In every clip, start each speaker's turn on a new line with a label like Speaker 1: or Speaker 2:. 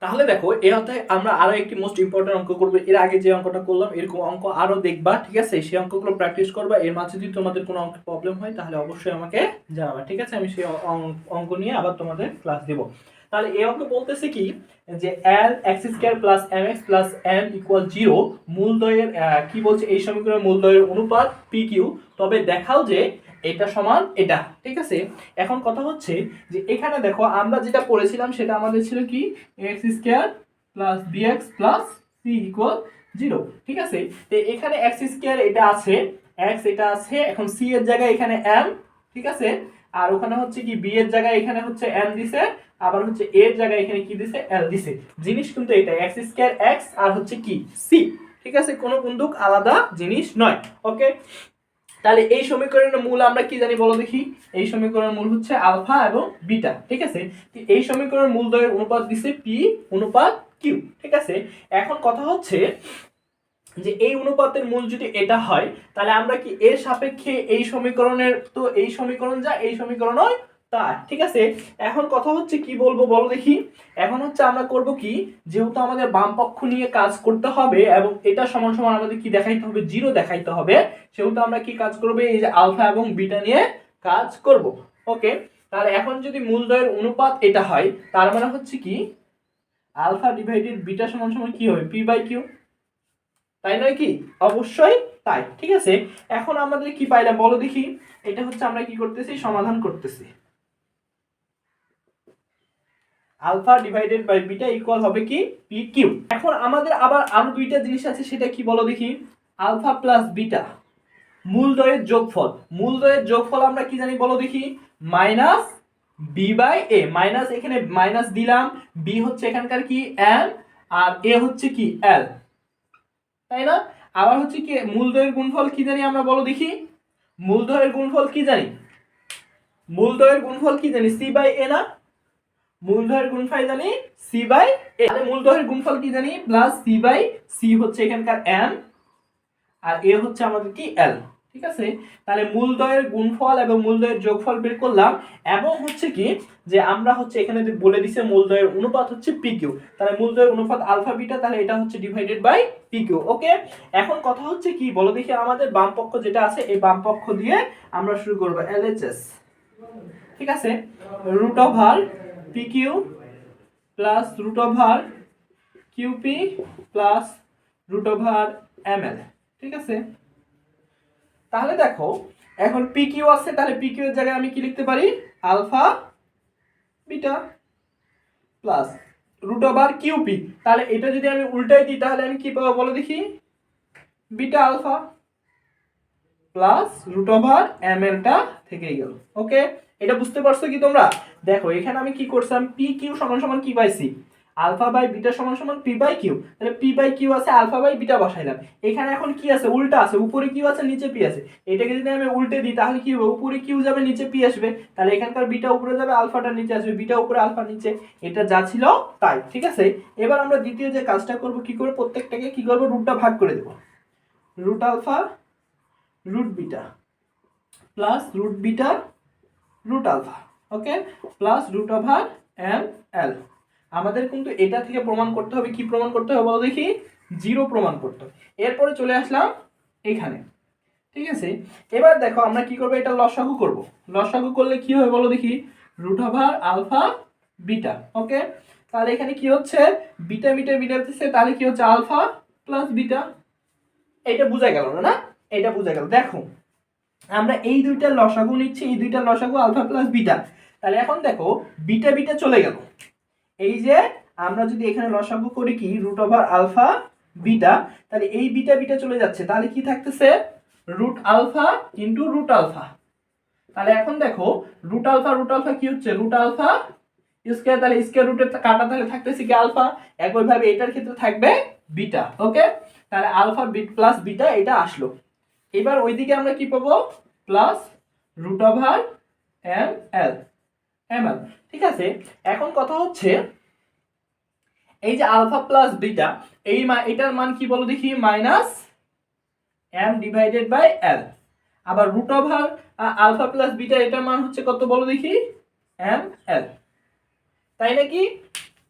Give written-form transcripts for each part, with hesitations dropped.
Speaker 1: তাহলে দেখো এই অধ্যায়ে আমরা আরো একটি মোস্ট ইম্পর্টেন্ট অঙ্ক করবো। এর আগে যে অঙ্কটা করলাম এরকম অঙ্ক আরো দেখবা, ঠিক আছে? সেই অঙ্কগুলো প্র্যাকটিস করবা। এর মাঝে যদি তোমাদের কোনো অঙ্কের প্রবলেম হয় তাহলে অবশ্যই আমাকে জানাবা, ঠিক আছে? আমি সেই অঙ্ক নিয়ে আবার তোমাদের ক্লাস দেব। তাহলে এই অঙ্ক বলতেছে কি যে l x² plus mx plus m equal 0 মূলদ্বয়ের কি বলছে, এই সমীকরণের মূলদ্বয়ের অনুপাত pq, তবে দেখাও যে এটা সমান এটা, ঠিক আছে? এখন কথা হচ্ছে যে এখানে দেখো আমরা যেটা পড়েছিলাম সেটা আমাদের ছিল কি x² plus bx plus c equal 0, ঠিক আছে? তো এখানে x² এটা আছে, x এটা আছে, এখন c এর জায়গায় এখানে m, ঠিক আছে? আর ওখানে হচ্ছে কি b এর জায়গায় এখানে হচ্ছে m দিছে, আবার হচ্ছে a এর জায়গায় এখানে কি দিছে l দিছে। জিনিস কিন্তু এটা x² x আর হচ্ছে কি c, ঠিক আছে? কোনো বন্দুক আলাদা জিনিস নয়। ওকে, তাহলে এই সমীকরণের মূল আমরা কি জানি বলো দেখি? এই সমীকরণের মূল হচ্ছে আলফা এবং বিটা, ঠিক আছে? এই সমীকরণের মূলদ্বয়ের অনুপাত দিছে পি অনুপাত কিউ, ঠিক আছে? এখন কথা হচ্ছে যে এই অনুপাতের মূল যদি এটা হয় তাহলে আমরা কি এর সাপেক্ষে এই সমীকরণের, তো এই সমীকরণ যা এই সমীকরণ হয় তা, ঠিক আছে? এখন কথা হচ্ছে কি বলবো বলো দেখি? এখন হচ্ছে আমরা করব কি, যেহেতু আমাদের বাম পক্ষ নিয়ে কাজ করতে হবে এবং এটা সমান সমান আমাদের কি দেখাইতে হবে, 0 দেখাইতে হবে, সেহেতু আমরা কি কাজ করব, এই যে আলফা এবং বিটা নিয়ে কাজ করব। ওকে, তাহলে এখন যদি মূলদ্বয়ের অনুপাত এটা হয় তার মানে হচ্ছে কি আলফা ডিভাইডেড বিটা সমান সমান কি হবে, পি বাই কিউ, তাই নয় কি? অবশ্যই তাই, ঠিক আছে? এখন আমাদের কি পাইলাম বলো দেখি? এটা হচ্ছে আমরা কি করতেছি, সমাধান করতেছি। Alpha divided by beta equal হবে কি পি কিউ। এখন আমাদের আবার আরো দুইটা জিনিস আছে, সেটা কি বলো দেখি? আলফা প্লাস বিটা মূলদ্বয়ের যোগফল। মূলদ্বয়ের যোগফল আমরা কি জানি বলো দেখি? Minus B by A. Minus, এখানে মাইনাস দিলাম, বি হচ্ছে এখানকার কি এম, আর এ হচ্ছে কি এল, তাই না? আবার হচ্ছে কি মূলদ্বয়ের গুণফল কি জানি আমরা বলো দেখি? মূলদ্বয়ের গুণফল কি জানি? মূলদ্বয়ের গুণফল কি জানি? সি বাই এ না? মূলদ্বয়ের গুণফল জানি সি বাই এ। তাহলে মূলদ্বয়ের গুণফল কি জানি? প্লাস সি বাই, সি হচ্ছে এখানকার এম আর এ হচ্ছে আমাদের কি এল, ঠিক আছে? তাহলে মূলদ্বয়ের গুণফল এবং মূলদ্বয়ের যোগফল বের করলাম, এবং হচ্ছে কি যে আমরা হচ্ছে এখানে বলে দিছে মূলদ্বয়ের অনুপাত হচ্ছে পি কিউ। তাহলে মূলদ্বয়ের অনুপাত আলফা বিটা, তাহলে এটা হচ্ছে ডিভাইডেড বাই পি কিউ। ওকে, এখন কথা হচ্ছে কি বলো দেখি? আমাদের বাম পক্ষ যেটা আছে এই বাম পক্ষ দিয়ে আমরা শুরু করব এলএইচএস, ঠিক আছে? Root over P Q plus root over QP plus root over ML, ঠিক আছে? তাহলে দেখো এখন পি কিউ আছে, তাহলে পি কিউ এর জায়গায় আমি কি লিখতে পারি? Alpha beta plus root over QP. তাহলে এটা যদি আমি উল্টাই দিই তাহলে আমি কি পাবো বলো দেখি? Beta alpha plus root over এমএলটা থেকেই গেল। ওকে, এটা বুঝতে পারছো কি তোমরা? দেখো এখানে আমি কি করছিলাম, পি কিউ সমান সমান কি পাইছি? আলফা বাই বিটা সমান সমান পি বাই কিউ। তাহলে পি বাই কিউ আছে, আলফা বাই বিটা বসাইলাম। এখানে এখন কি আছে? উল্টা আছে, উপরে কিউ আছে নিচে পি আছে। এটাকে যদি আমি উল্টে দিই তাহলে কি হবে? উপরে কিউ যাবে নিচে পি আসবে, তাহলে এখানকার বিটা উপরে যাবে আলফাটা নিচে আসবে, বিটা উপরে আলফা নিচে। এটা যা ছিল তাই, ঠিক আছে? এবার আমরা দ্বিতীয় যে কাজটা করব, কি করে প্রত্যেকটাকে কি করব, রুটটা ভাগ করে দেব। Root alpha root beta plus root beta root alpha, okay, plus root over M L. আমাদের কিন্তু এটা থেকে প্রমাণ করতে হবে, কি প্রমাণ করতে হবে বলো দেখি? 0 প্রমাণ করতে হবে। এরপরে চলে আসলাম এখানে, ঠিক আছে? এবার দেখো আমরা কি করব, এটা লসাগু করব। লসাগু করলে কি হবে বলো দেখি? রুট ওভার আলফা বিটা, ওকে। তাহলে এখানে কি হচ্ছে? বিটা বিটা মিলাতেছে, তাহলে কি হচ্ছে? Alpha plus beta. এটা বোঝা গেল না? এটা বোঝা গেল। দেখো আমরা এই দুইটার লসাগু নিচ্ছি, এই দুইটার লসাগু আলফা প্লাস বিটা। তাহলে এখন দেখো বিটা বিটা চলে গেল, এই যে আমরা যদি এখানে লসাগু করি কি রুট ওভার আলফা বিটা, তাহলে এই বিটা বিটা চলে যাচ্ছে, তাহলে কি থাকতেছে? Root alpha into root alpha. তাহলে এখন দেখো রুট আলফা কি হচ্ছে? রুট আলফা স্কয়ার, তাহলে স্কয়ার রুটের কাটা তাহলে থাকতেছে কি আলফা। একইভাবে এটার ক্ষেত্রে থাকবে বিটা। ওকে, তাহলে আলফা বিট প্লাস বিটা এটা আসলো। এবার ওইদিকে আমরা কি পাবো? Plus root over M L, ML, ঠিক আছে? এখন কথা হচ্ছে এই যে আলফা প্লাস বিটা, এই এটার মান কি বলো দেখি? Minus M divided by L. আবার root over alpha plus beta এটার মান হচ্ছে কত বলো দেখি? এম এল, তাই নাকি?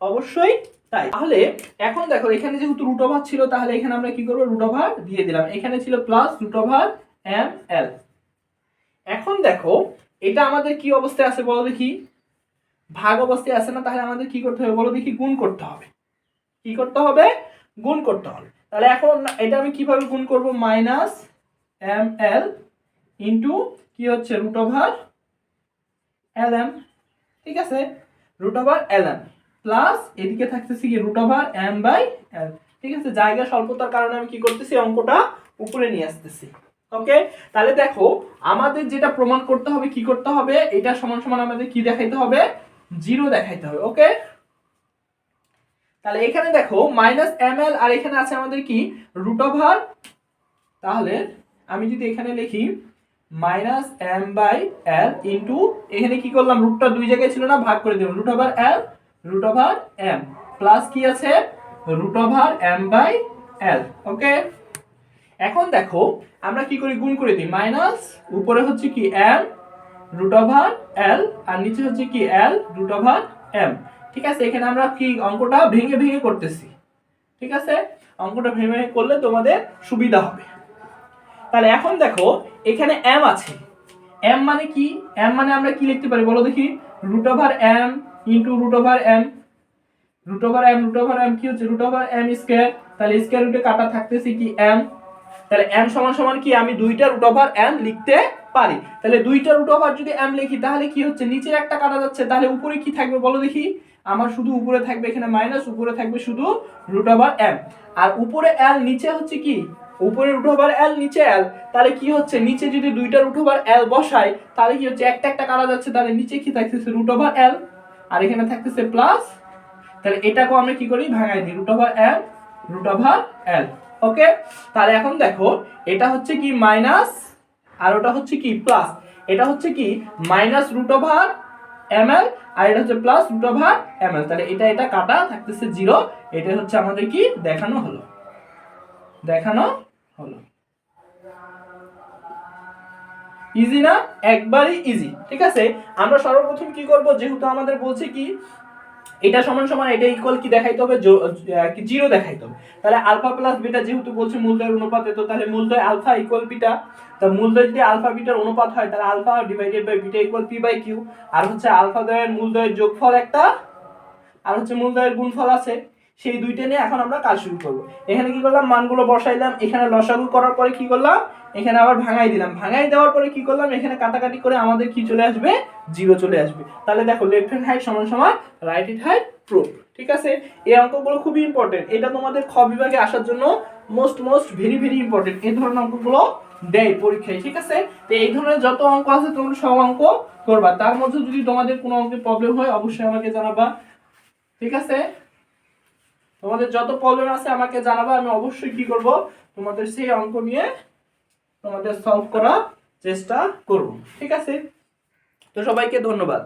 Speaker 1: অবশ্যই তাই তাহলে এখন দেখো এখানে যেহেতু রুট ওভার ছিল তাহলে এখানে আমরা কি করব রুট ওভার দিয়ে দিলাম, এখানে ছিল plus root over M L. এখন দেখো এটা আমাদের কি অবস্থায় আছে বলো দেখি, ভাগ অবস্থায় আছে না, তাহলে আমাদের কি করতে হবে বলো দেখি, গুণ করতে হবে। কি করতে হবে? গুণ করতে হবে। তাহলে এখন এটা আমি কিভাবে গুণ করব, মাইনাস এম এল ইন্টু কি হচ্ছে রুট ওভার এল এম, ঠিক আছে, root over L M plus এদিকে থাকতেছে কি root over M by L. ঠিক আছে, জায়গা স্বল্পতার কারণে আমি কি করতেছি অঙ্কটা উপরে নিয়ে আসতেছি। ওকে, তাহলে দেখো আমাদের যেটা প্রমাণ করতে হবে, কি করতে হবে, এটা সমান সমান আমাদের কি দেখাইতে হবে, 0 দেখাইতে হবে। ওকে, তাহলে এখানে দেখো মাইনাস এম এল আর এখানে আছে আমাদের কি রুট ওভার, তাহলে আমি যদি এখানে লিখি minus M by L into এখানে কি করলাম, রুটটা দুই জায়গায় ছিল না, ভাগ করে দিলাম, root over L root over M plus কি আছে root over M by L. Okay, এখন দেখো আমরা কি করি, গুণ করে দিই, মাইনাস উপরে হচ্ছে কি এম রুট ওভার এল আর নিচে হচ্ছে কি এল রুট ওভার এম। ঠিক আছে, এখানে আমরা কি অঙ্কটা ভেঙে ভেঙে করতেছি। ঠিক আছে, অঙ্কটা ভেঙে ভেঙে করলে তোমাদের সুবিধা হবে। তাহলে এখন দেখো এখানে এম আছে, এম মানে কি, এম মানে আমরা কি লিখতে পারি বলো দেখি, root over M into root over M, root over M কি হচ্ছে রুট ওভার এম স্কয়ার, তাহলে স্কয়ার রুটে কাটা থাকতেছে কি এম, তাহলে এম সমান সমান কি আমি দুইটা রুট ওভার এম লিখতে পারি। তাহলে দুইটা রুট ওভার যদি এম লিখি তাহলে কি হচ্ছে নিচের একটা কাটা যাচ্ছে, তাহলে উপরে কি থাকবে বলো দেখি, আমার শুধু উপরে থাকবে এখানে মাইনাস, উপরে থাকবে শুধু রুট ওভার এম, আর উপরে এল নিচে হচ্ছে কি উপরে রুট ওভার এল নিচে এল, তাহলে কি হচ্ছে নিচে যদি দুইটা রুট ওভার এল বসাই তাহলে কি হচ্ছে একটা একটা কাটা যাচ্ছে, তাহলে নিচে কি থাকতেছে রুট ওভার এল আর এখানে থাকতেছে প্লাস, তাহলে এটাকেও আমরা কি করি ভাঙাই দিই, root over M root over L. Okay, তাহলে এখন দেখো এটা হচ্ছে কি মাইনাস আর ওটা হচ্ছে কি প্লাস, এটা হচ্ছে কি minus root over M L আর এটা হচ্ছে plus root over M L, তাহলে এটা এটা কাটা থাকতেছে 0, এটা হচ্ছে আমাদের কি দেখানো হলো, দেখানো হলো। ইজি না, একবারই ইজি। ঠিক আছে, আমরা সর্বপ্রথম কি করব, যেহেতু আমাদের বলছে কি এটা সমান সমান এটা ইকুয়াল কি দেখাইতে হবে, 0 দেখাইতে হবে। তাহলে আলফা প্লাস বিটা যেহেতু বলছে মূলদয়ের অনুপাতে, তো তাহলে মূলদয় আলফা ইকুয়াল বিটা, তো মূলদয় যদি আলফা বিটার অনুপাত হয় তাহলে alpha divided by beta equal P by Q, আর হচ্ছে আলফা দ্বয়ের মূলদয়ের যোগফল একটা আর হচ্ছে মূলদয়ের গুণফল আছে, সেই দুইটা নিয়ে এখন আমরা কাজ শুরু করব। এখানে কি করলাম, মানগুলো বসাইলাম, এখানে লসাগু করার পরে কি করলাম, এখানে আবার ভাঙাই দিলাম, ভাঙাই দেওয়ার পরে কি করলাম, এখানে কাটাকাটি করে আমাদের কি চলে আসবে, 0 চলে আসবে। তাহলে দেখো লেফট হ্যান্ড হাইট সমান সমান রাইট হ্যান্ড হাইট প্রুফ। ঠিক আছে, এই অঙ্কগুলো খুবই ইম্পর্টেন্ট, এটা তোমাদের খ বিভাগে আসার জন্য মোস্ট ভেরি ভেরি ইম্পর্টেন্ট, এই ধরনের অঙ্কগুলো দেয় পরীক্ষায়। ঠিক আছে, তো এই ধরনের যত অঙ্ক আছে তোমরা সব অঙ্ক করবা, তার মধ্যে যদি তোমাদের কোনো অঙ্কে প্রবলেম হয় অবশ্যই আমাকে জানাবা। ঠিক আছে, তোমাদের যত প্রবলেম আছে আমাকে জানাবা, আমি অবশ্যই কি করব তোমাদের সেই অঙ্ক নিয়ে তোমাদের সলভ করার চেষ্টা করব। ঠিক আছে, তো সবাইকে ধন্যবাদ।